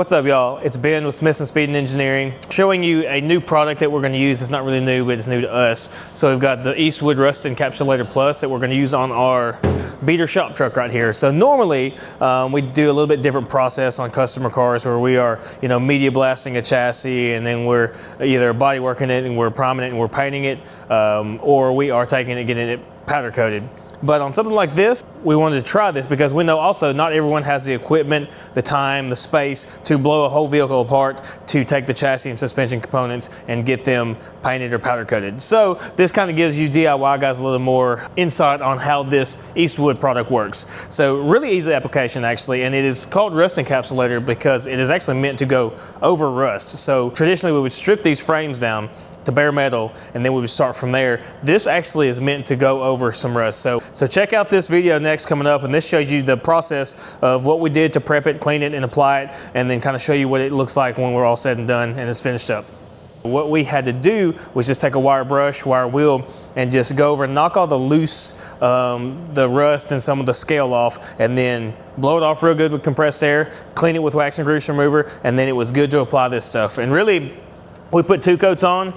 What's up, y'all? It's Ben with Smith & Speed and Engineering, showing you a new product that we're going to use. It's not really new, but it's new to us. So we've got the Eastwood Rust Encapsulator Plus that we're going to use on our beater shop truck right here. So normally we do a little bit different process on customer cars where we are, media blasting a chassis, and then we're either body working it and we're priming it and we're painting it, or we are taking it and getting it powder coated. But on something like this, we wanted to try this because we know also not everyone has the equipment, the time, the space to blow a whole vehicle apart to take the chassis and suspension components and get them painted or powder coated. So this kind of gives you DIY guys a little more insight on how this Eastwood product works. So really easy application actually, and it is called Rust Encapsulator because it is actually meant to go over rust. So traditionally we would strip these frames down to bare metal and then we would start from there. This actually is meant to go over some rust. So check out this video next coming up, and this shows you the process of what we did to prep it, clean it, and apply it, and then kind of show you what it looks like when we're all said and done and it's finished up. What we had to do was just take a wire brush, wire wheel, and just go over and knock all the loose, the rust and some of the scale off, and then blow it off real good with compressed air, clean it with wax and grease remover, and then it was good to apply this stuff. And really, we put 2 coats on.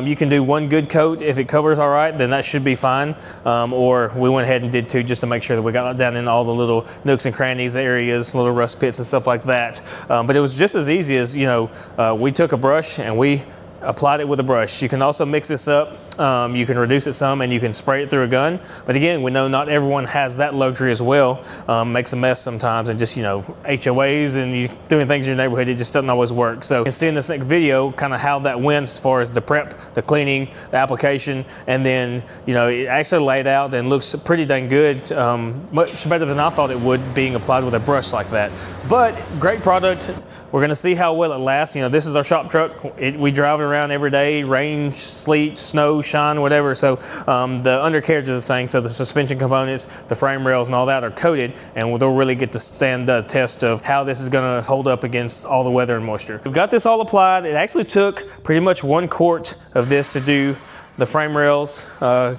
You can do 1 good coat. If it covers all right, then that should be fine. Or we went ahead and did 2 just to make sure that we got down in all the little nooks and crannies, areas, little rust pits and stuff like that. But it was just as easy as, we took a brush and we applied it with a brush. You can also mix this up. You can reduce it some and you can spray it through a gun. But again, we know not everyone has that luxury as well. Makes a mess sometimes, and just, HOAs and you doing things in your neighborhood, it just doesn't always work. So you can see in this next video kind of how that went as far as the prep, the cleaning, the application, and then, it actually laid out and looks pretty dang good. Much better than I thought it would, being applied with a brush like that. But great product. We're going to see how well it lasts. This is our shop truck. We drive it around every day, rain, sleet, snow, shine, whatever. So the undercarriage is the same. So the suspension components, the frame rails and all that are coated, and they'll really get to stand the test of how this is going to hold up against all the weather and moisture. We've got this all applied. It actually took pretty much 1 quart of this to do the frame rails,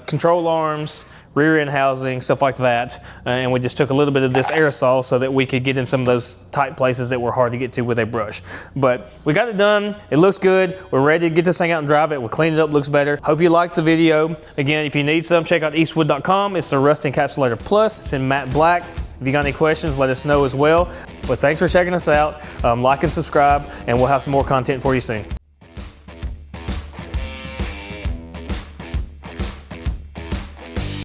control arms, rear end housing, stuff like that, and we just took a little bit of this aerosol so that we could get in some of those tight places that were hard to get to with a brush. But we got it done. It looks good. We're ready to get this thing out and drive it. We'll clean it up, looks better. Hope you liked the video. Again, if you need some, check out eastwood.com. It's the Rust Encapsulator Plus. It's in matte black. If you got any questions, let us know as well. But thanks for checking us out. Like and subscribe, and we'll have some more content for you soon.